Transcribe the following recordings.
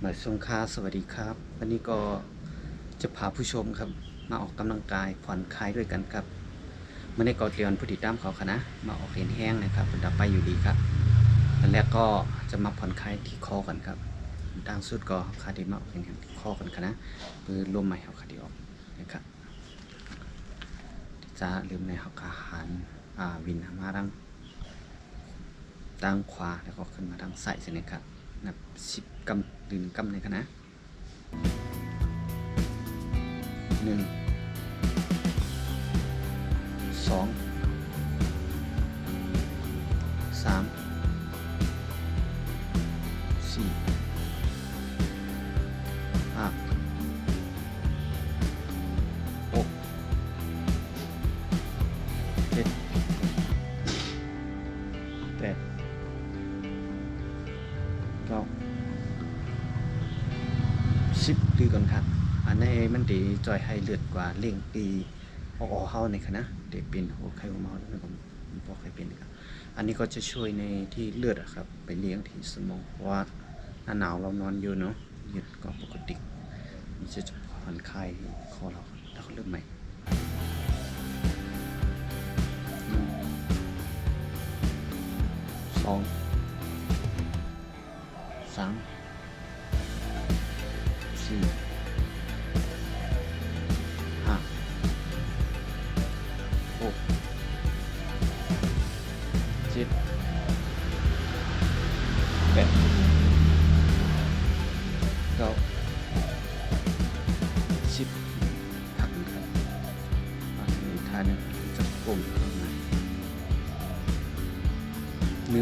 หน่อยสงค่าสวัสดีครับวันนี้ก็จะพาผู้ชมครับมาออกกำลังกายผ่อนคลายด้วยกันครับเมื่อในก่อเตือนผู้ติดตามเขาคณะมาออกเรียนแห้งนะครับดับไปอยู่ดีครับอันแรกก็จะมาผ่อนคลายที่คอก่อนครับดังสุดก็คาดีมาออกเรียนแห้งที่คอก่อนคณะคือลมใหม่เขาคาดีออกนะครับจะลืมในเขาอาหารวินมาดังขวาแล้วก็ขึ้นมาดังใส่เสร็จครับนับ10 กำดึงกำในคณะ1 2 3 4 5 6 7 8 9 10ดีก่อนครับอันนี้มันดีจอยให้เลือดกว่าเล่งดีออกเฮาในคณะเด็กเป็นหัวไข้หัวเมาแล้วก็พอใครเป็นครับอันนี้ก็จะช่วยในที่เลือดครับไปเลี้ยงที่สมองเพราะว่าหน้าหนาวเรานอนอยู่เนาะยืดก็ปกติมันจะผ่อนคลายคอเราแล้วก็เริ่มใหม่2 3 4 5 6 7 8 9 10ถังครับอันนี้ท่านึงจะกลมเข้ามา1 2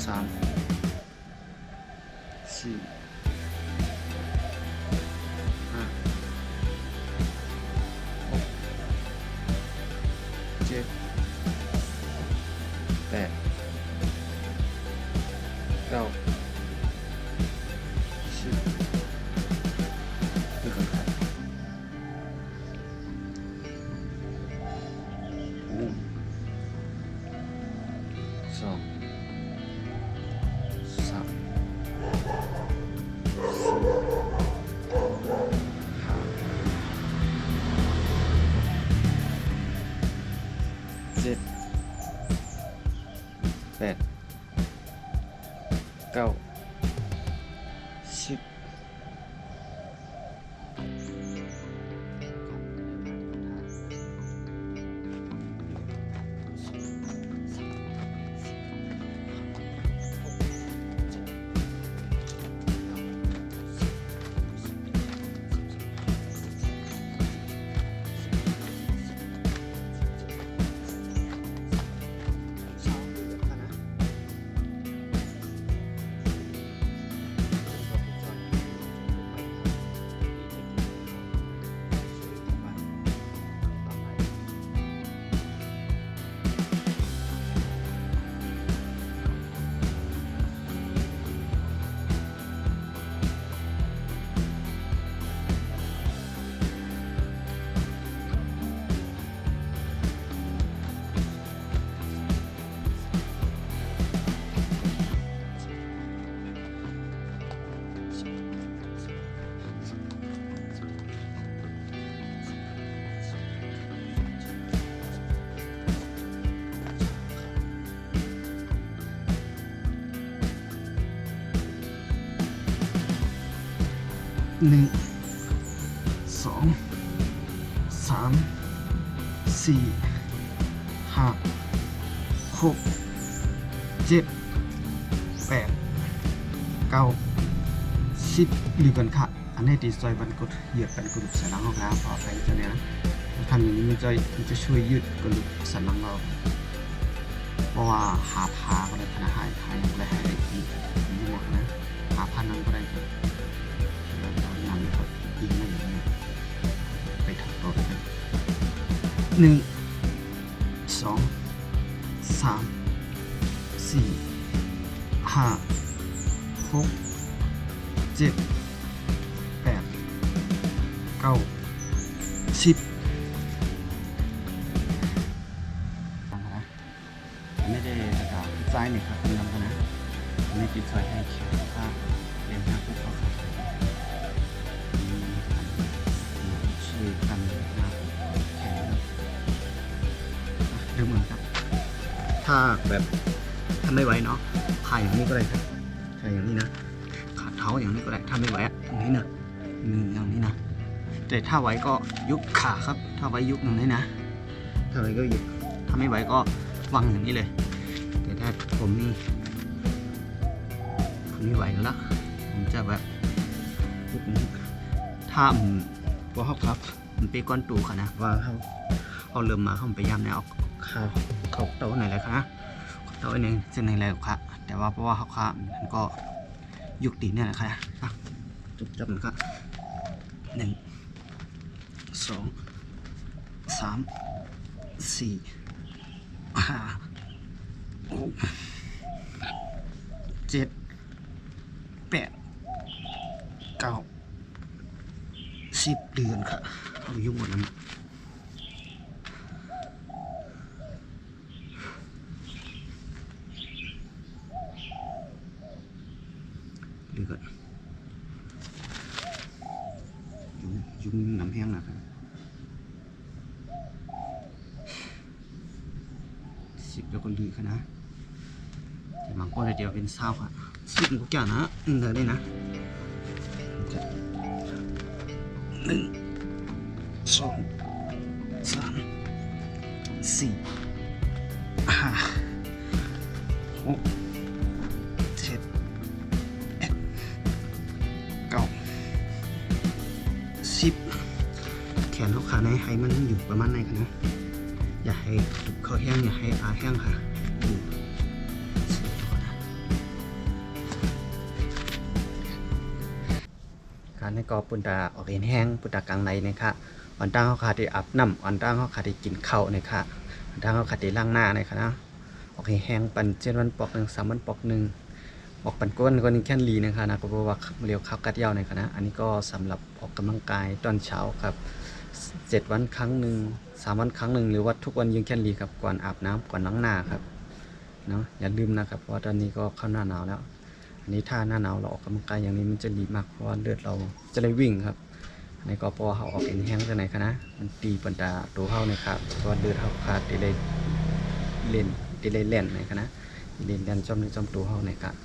3 4 5 6 7 8 9 10ดูกันครับ1 2 3 4 7 8 9 101 2 3 4 5 6 7 8 9 10หรือกันค่ะอันนี้ตีซอยบันกดเหยียดเป็นกระดูกสันหลังของเราพอไปจะเนี่ยนะทำอย่างนี้มันจะช่วยยืดกระดูกสันหลังเราเพราะว่าหาพาก็ได้ขนาดหายอะไรหายได้อีกหมดนะหาพานั่งก็ได้นั่งก็ยิงไม่อย่างนี้ไปถักต่อกัน1 2 3 4 5 6 7 8 9 10 ไม่ได้กระดาษทรายเนี่ยครับคุณลำกันนะไม่ติดซอยให้เขียวข้าวเรียนหน้าผู้เข้าช่วยกันหน้าแข็งดูเหมือนครับถ้าแบบทำไม่ไหวเนาะขาอย่างนี้ก็ได้ครับขาอย่างนี้นะขาเท้าอย่างนี้ก็ได้ถ้าไม่ไหวอย่างนี้นะอย่างนี้นะแต่ถ้าไหวก็ยุบขาครับถ้าไหวยุบอย่างนี้นะถ้าไหวก็ยุบถ้าไม่ไหวก็วางอย่างนี้เลยแต่ถ้าผมนี่ไม่ไหวแล้วผมจะแบบยุบนี้ถ้าพอครับมันเป็นก้อนตูค่ะนะว่าเขาเริ่มมาเขาไปย่ำเนี่ยเอาเขาเต้าไหนเลยค่ะเต้าไหนซึ่งในอะไรค่ะแต่ว่าเพราะว่าเขาค่ะมันก็ยุกตีเนี่ยแหละค่ะจุดจับมันก็1 2 3 4 5 6 7 8 9 10 เดือนค่ะเอายุ่งหมดแล้วหรือก็ยุ่งน้ำแห้งนะครับ10แล้วก็ลือค่ะนะแต่บางคนเดียวเป็น20ค่ะ10ทุกอย่างนะเดี๋ยวนี้นะ1 2 3 4 5 6 7 8 9 10แขนเขาขาในให้มันอยู่ประมาณไหนกันนะอย่าให้ตุกเขาแห้งอย่าให้อาแห้งค่ะการในกอปุ่นตาออกเห็นแห้งปุ่นตากลางในนะคะวันตั้งเขาขาดที่อาบน้ำวันตั้งเขาขาดที่กินข้าวนะคะวันตั้งเขาขาดที่ล้างหน้านะคะนะออกแห้งปัน7 วันปอก1 3 วันปอก1ออกปันก้นแค่ลีนะคะนะก็บอกว่าเรียวข้าวกัดยาวนะคะนะอันนี้ก็สำหรับออกกำลังกายตอนเช้าครับ7 วันครั้งหนึ่ง3 วันครั้งหนึ่งหรือว่าทุกวันยิงแค่ลีครับก่อนอาบน้ำก่อนล้างหน้าครับเนาะอย่าลืมนะครับเพราะว่าตอนนี้ก็เข้าหน้าหนาวแล้วอันนี้ถ้าหน้าหนาวเราออกกำลังกายอย่างนี้มันจะดีมากเพราะว่าเลือดเราจะได้วิ่งครับในกอปอเขาออกเอ็นแห้งจากไหนคะนะมันตีปันตาตัวเข้านะครับเพราะว่าเลือดเขาขาดตีเลยเล่นในคะนะเล่นจอมในจอมตัวเข้าในครับ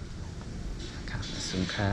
สูงค่า